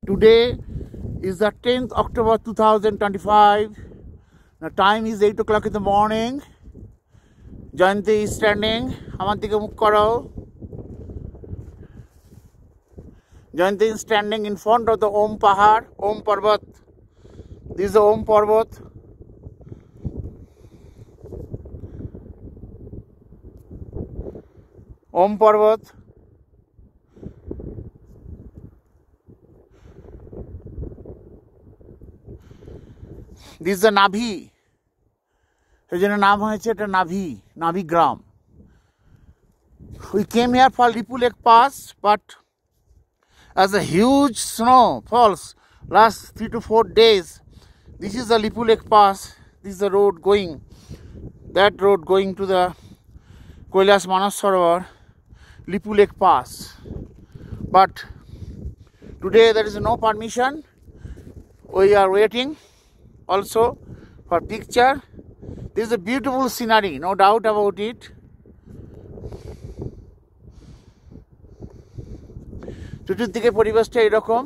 Today is the 10th October 2025. The time is 8 o'clock in the morning. Jayanti is standing. Amar dike mukh karo. Jayanti is standing in front of the Om Pahar, Om Parvat. This is the Om Parvat. Om Parvat. This is the Navi. Navi Gram. We came here for Lipu Lake Pass, but as a huge snow falls last 3 to 4 days, this is the Lipu Lake Pass. This is the road going, that road going to the Kailash Manas Sarovar, Lipu Lake Pass. But today there is no permission. We are waiting also for picture. This is a beautiful scenery, no doubt about it. চতুর্দিকে পরিবেশটা এরকম।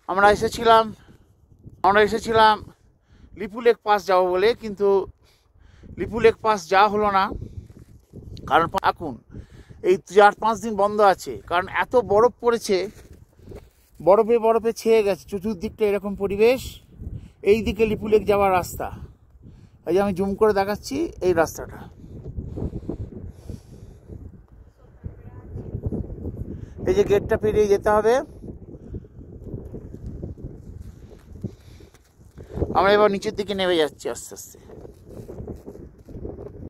আমরা এসেছিলাম Lipu lake pass যাবো বলে, কিন্তু Lipu lake pass যাওয়া হলো না, কারণ এখন এই 4-5 দিন বন্ধ আছে, কারণ এত বরফ পড়েছে, বরফে ছেয়ে গেছে চতুর্দিকটা এরকম পরিবেশ। এই দিকে লিপু লেক যাওয়ার রাস্তা, এই যে আমি জুম করে দেখাচ্ছি এই রাস্তাটা। এই যে গেটটা পেরিয়ে যেতে হবে। আমরা এবার নিচের দিকে নেমে যাচ্ছি আস্তে আস্তে।